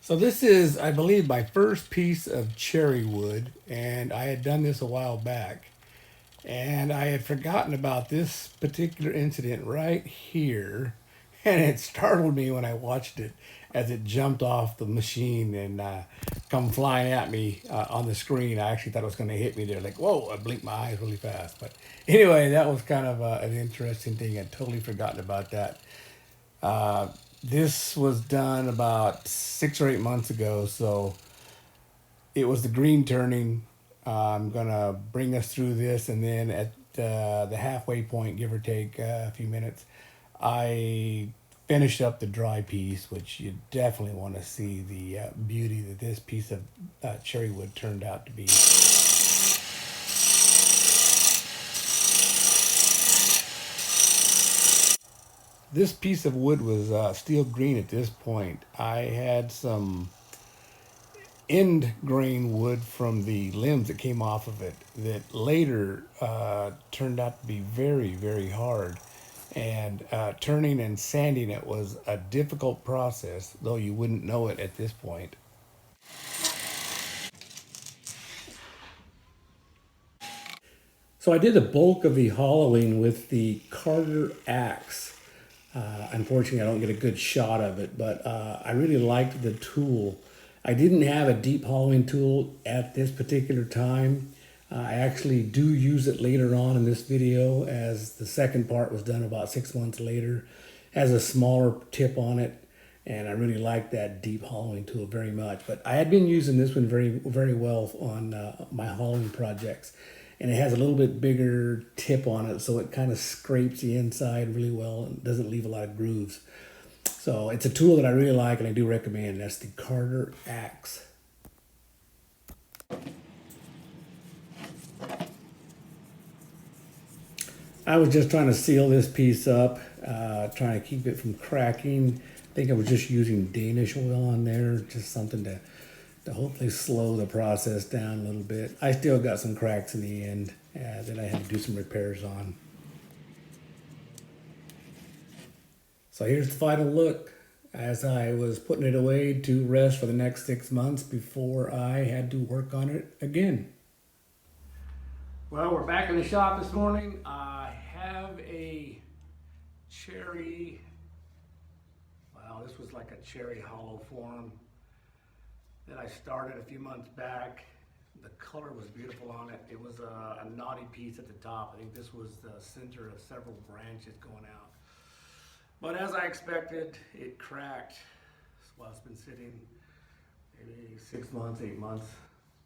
So this is, I believe, my first piece of cherry wood, and I had done this a while back. And I had forgotten about this particular incident right here, and it startled me when I watched it as it jumped off the machine and come flying at me on the screen. I actually thought it was going to hit me there, like, whoa, I blinked my eyes really fast. But anyway, that was kind of an interesting thing. I'd totally forgotten about that. Uh, this was done about 6 or 8 months ago, so it was the green turning. I'm gonna bring us through this, and then at the halfway point, give or take a few minutes, I finished up the dry piece, which you definitely want to see the beauty that this piece of cherry wood turned out to be. This piece of wood was steel green at this point. I had some end grain wood from the limbs that came off of it that later turned out to be very, very hard. And turning and sanding it was a difficult process, though you wouldn't know it at this point. So I did the bulk of the hollowing with the Carter axe. Unfortunately, I don't get a good shot of it, but I really liked the tool. I didn't have a deep hollowing tool at this particular time. I actually do use it later on in this video, as the second part was done about 6 months later. It has a smaller tip on it, and I really like that deep hollowing tool very much. But I had been using this one very well on my hollowing projects, and it has a little bit bigger tip on it, so it kind of scrapes the inside really well and doesn't leave a lot of grooves. So it's a tool that I really like and I do recommend. That's the Carter axe. I was just trying to seal this piece up, trying to keep it from cracking. I think I was just using Danish oil on there, just something to hopefully slow the process down a little bit. I still got some cracks in the end that I had to do some repairs on. So here's the final look as I was putting it away to rest for the next 6 months before I had to work on it again. Well, we're back in the shop this morning. I have a cherry, well, this was like a cherry hollow form that I started a few months back. The color was beautiful on it. It was a knotty piece at the top. I think this was the center of several branches going out. But as I expected, it cracked while it's been sitting maybe 6 months, 8 months,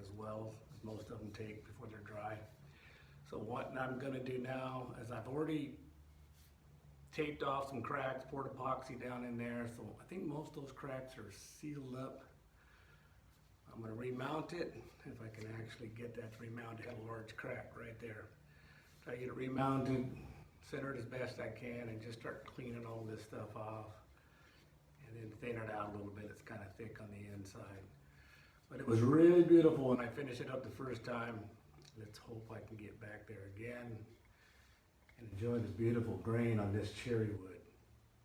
as well as most of them take before they're dry. So what I'm gonna do now is I've already taped off some cracks, poured epoxy down in there. So I think most of those cracks are sealed up. I'm gonna remount it, if I can actually get that to remount. It had a large crack right there. Try to get it remounted, center it as best I can, and just start cleaning all this stuff off. And then thin it out a little bit. It's kind of thick on the inside. But it was really beautiful when I finished it up the first time. Let's hope I can get back there again and enjoy the beautiful grain on this cherry wood.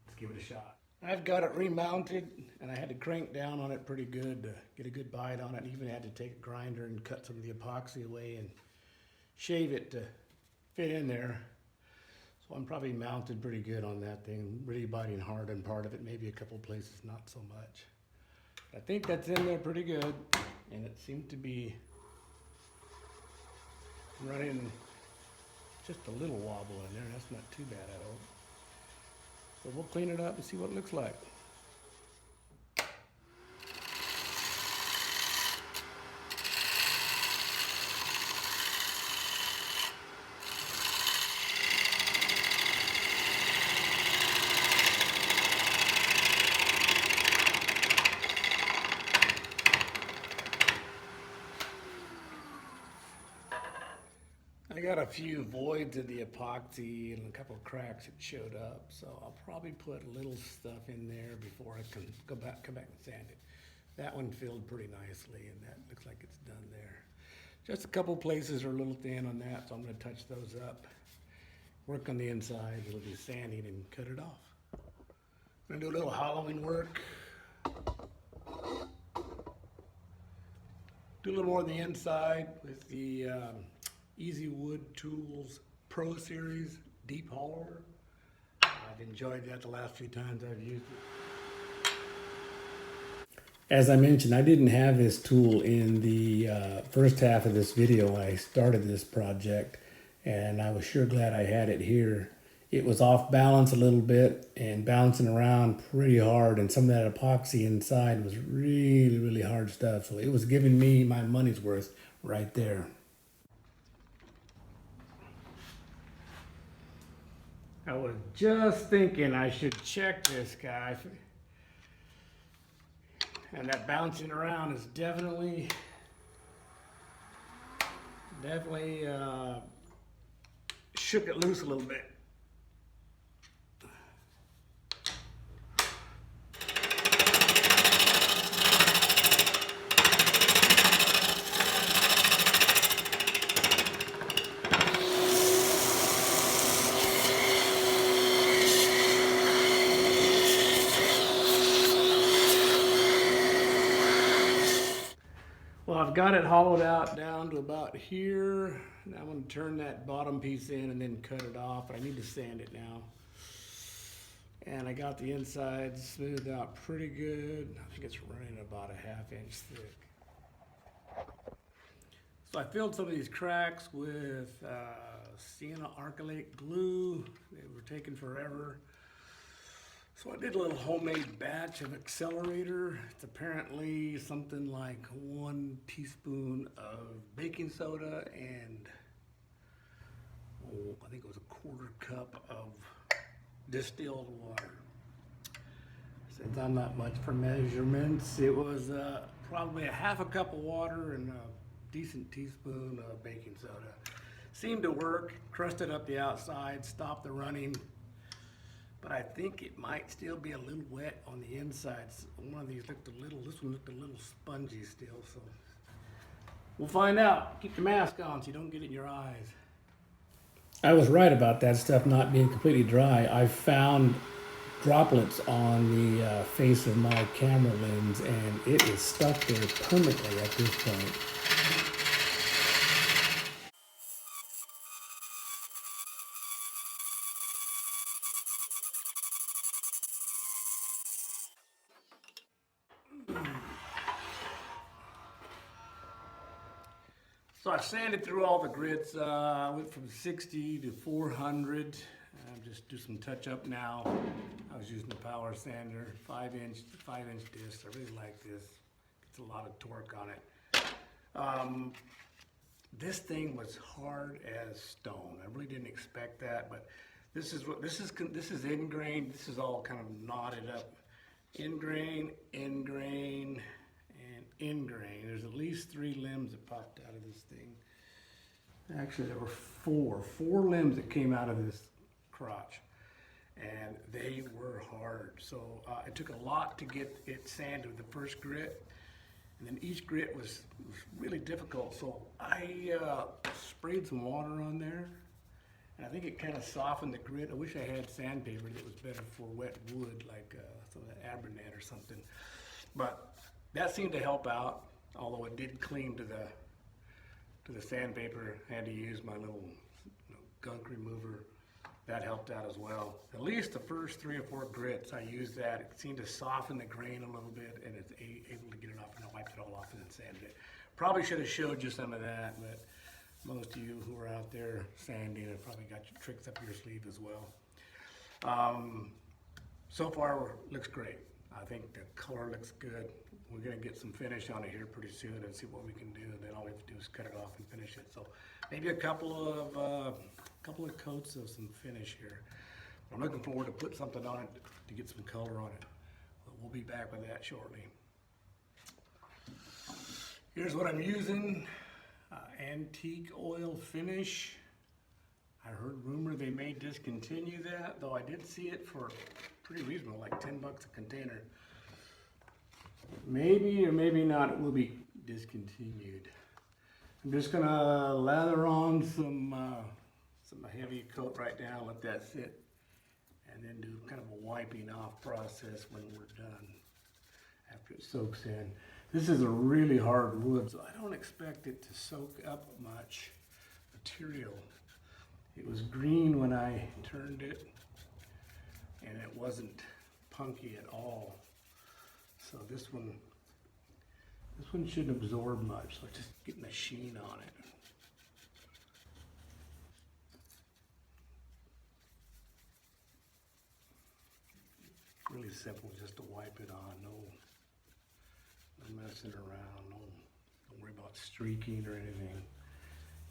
Let's give it a shot. I've got it remounted, and I had to crank down on it pretty good to get a good bite on it. And even had to take a grinder and cut some of the epoxy away and shave it to fit in there. So I'm probably mounted pretty good on that thing. Really biting hard on part of it, maybe a couple places not so much. I think that's in there pretty good, and it seemed to be running just a little wobble in there. That's not too bad, I hope. So we'll clean it up and see what it looks like. I got a few voids of the epoxy and a couple of cracks that showed up, so I'll probably put a little stuff in there before I can come back and sand it. That one filled pretty nicely, and that looks like it's done there. Just a couple places are a little thin on that, so I'm going to touch those up. Work on the inside, it'll be sanding and cut it off. I'm going to do a little hollowing work. Do a little more on the inside with the Easy Wood Tools Pro Series Deep Hauler. I've enjoyed that the last few times I've used it. As I mentioned, I didn't have this tool in the first half of this video when I started this project, and I was sure glad I had it here. It was off balance a little bit and bouncing around pretty hard, and some of that epoxy inside was really, really hard stuff. So it was giving me my money's worth right there. I was just thinking I should check this guy. And that bouncing around is definitely shook it loose a little bit. Well, I've got it hollowed out down to about here. Now I'm going to turn that bottom piece in and then cut it off. But I need to sand it now. And I got the inside smoothed out pretty good. I think it's running about a 1/2 inch thick. So I filled some of these cracks with sienna archelate glue. They were taking forever. So I did a little homemade batch of accelerator. It's apparently something like 1 teaspoon of baking soda and I think it was a 1/4 cup of distilled water. Since I'm not much for measurements, it was probably a 1/2 cup of water and a decent teaspoon of baking soda. Seemed to work, crusted up the outside, stopped the running. But I think it might still be a little wet on the insides. One of these looked this one looked a little spongy still, so we'll find out. Keep the mask on so you don't get it in your eyes. I was right about that stuff not being completely dry. I found droplets on the face of my camera lens, and it is stuck there permanently at this point. So I sanded through all the grits. I went from 60 to 400. Just do some touch up now. I was using the power sander, 5-inch disc. I really like this. Gets a lot of torque on it. This thing was hard as stone. I really didn't expect that, but this is end grain. This is all kind of knotted up. End grain, end grain, and end grain. There's at least 3 limbs that popped out of this thing. Actually, there were 4 limbs that came out of this crotch, and they were hard. So it took a lot to get it sanded with the first grit, and then each grit was really difficult. So I sprayed some water on there, and I think it kind of softened the grit. I wish I had sandpaper that was better for wet wood, like some of the Abernet or something. But that seemed to help out, although it did cling to the sandpaper. I had to use my little gunk remover. That helped out as well. At least the first 3 or 4 grits, I used that. It seemed to soften the grain a little bit, and it's able to get it off, and I wiped it all off and then sanded it. Probably should have showed you some of that, but most of you who are out there sanding have probably got your tricks up your sleeve as well. So far, looks great. I think the color looks good. We're gonna get some finish on it here pretty soon and see what we can do. And then all we have to do is cut it off and finish it. So maybe a couple of coats of some finish here. I'm looking forward to put something on it to get some color on it. But we'll be back with that shortly. Here's what I'm using. Antique oil finish. I heard rumor they may discontinue that, though I did see it for pretty reasonable, like $10 a container. Maybe or maybe not, it will be discontinued. I'm just gonna lather on some heavy coat right now, let that sit, and then do kind of a wiping off process when we're done, after it soaks in. This is a really hard wood, so I don't expect it to soak up much material. It was green when I turned it, and it wasn't punky at all. So this one shouldn't absorb much, so just getting the sheen on it. Really simple, just to wipe it on. No messing around. Don't worry about streaking or anything,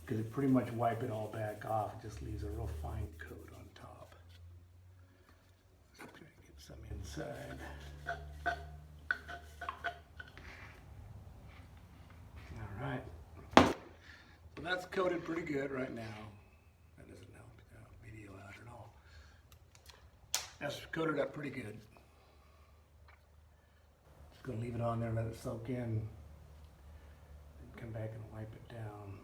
because it pretty much wipe it all back off. It just leaves a real fine coat on top. Okay, get some inside. All right. So that's coated pretty good right now. That doesn't help the video out at all. That's coated up pretty good. Just gonna leave it on there, let it soak in, and come back and wipe it down.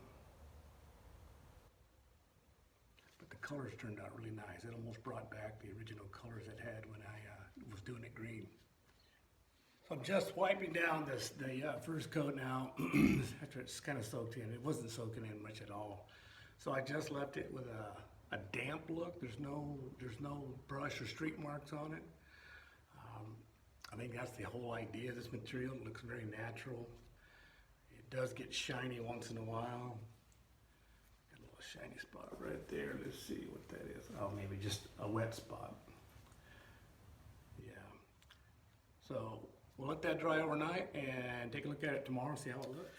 But the colors turned out really nice. It almost brought back the original colors it had when I was doing it green. So I'm just wiping down the first coat now after it's kind of soaked in. It wasn't soaking in much at all. So I just left it with a damp look. There's no brush or streak marks on it. I think that's the whole idea of this material. It looks very natural. It does get shiny once in a while. Got a little shiny spot right there. Let's see what that is. Oh, maybe just a wet spot. Yeah. So we'll let that dry overnight and take a look at it tomorrow, see how it looks.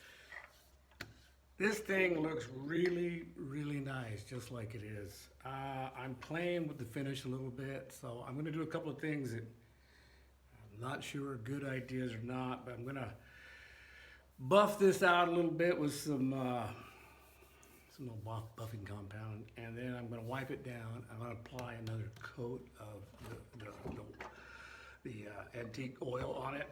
This thing looks really, really nice, just like it is. I'm playing with the finish a little bit, so I'm gonna do a couple of things that I'm not sure are good ideas or not, but I'm gonna buff this out a little bit with some little buffing compound, and then I'm gonna wipe it down. I'm gonna apply another coat of the antique oil on it.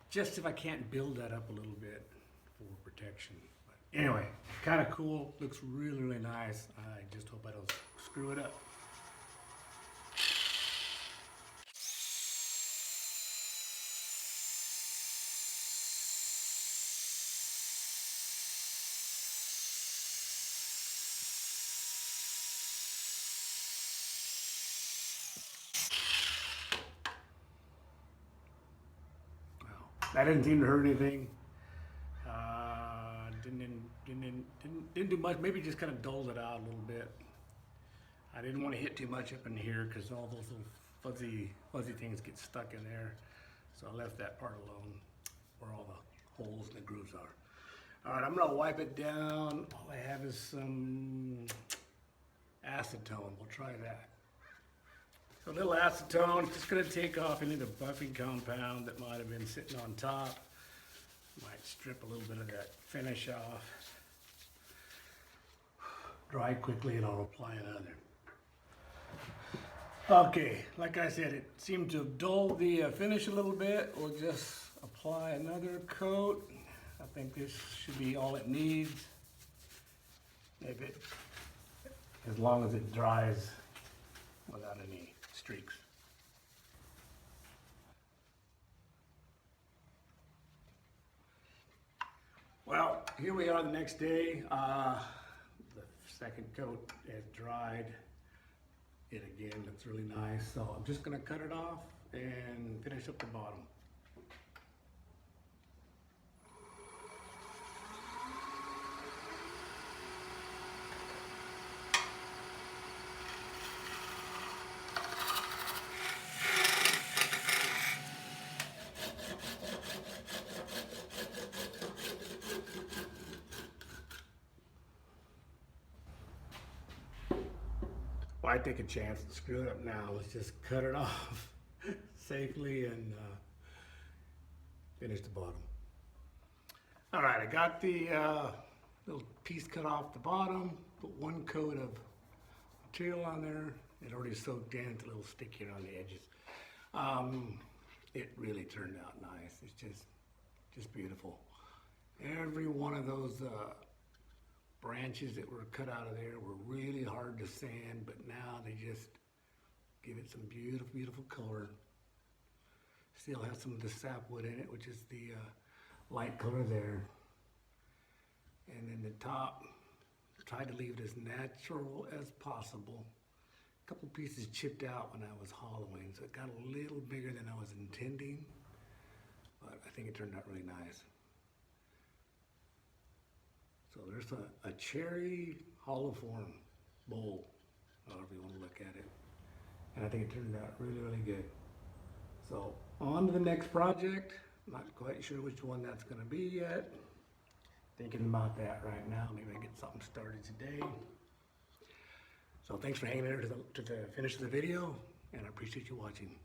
Just if I can't build that up a little bit for protection. But anyway, kind of cool, looks really, really nice. I just hope I don't screw it up. That didn't seem to hurt anything. Didn't do much. Maybe just kind of dulled it out a little bit. I didn't want to hit too much up in here because all those little fuzzy things get stuck in there. So I left that part alone where all the holes and the grooves are. All right, I'm gonna wipe it down. All I have is some acetone. We'll try that. So a little acetone, just gonna take off any of the buffing compound that might have been sitting on top. Might strip a little bit of that finish off. Dry quickly and I'll apply another. Okay, like I said, it seemed to have dulled the finish a little bit. We'll just apply another coat. I think this should be all it needs. As long as it dries without any streaks. Well, here we are the next day. The second coat has dried. It again looks really nice. So I'm just gonna cut it off and finish up the bottom. Why take a chance and screw it up now? Let's just cut it off safely and finish the bottom. All right, I got the little piece cut off the bottom, put one coat of material on there. It already soaked in, it's a little stickier on the edges. It really turned out nice. It's just beautiful. Every one of those branches that were cut out of there were really hard to sand, but now they just give it some beautiful, beautiful color. Still has some of the sapwood in it, which is the light color there. And then the top, tried to leave it as natural as possible. A couple pieces chipped out when I was hollowing, so it got a little bigger than I was intending, but I think it turned out really nice. So there's a cherry hollow form bowl, however you want to look at it. And I think it turned out really, really good. So on to the next project. Not quite sure which one that's going to be yet. Thinking about that right now. Maybe I get something started today. So thanks for hanging there to the finish of the video, and I appreciate you watching.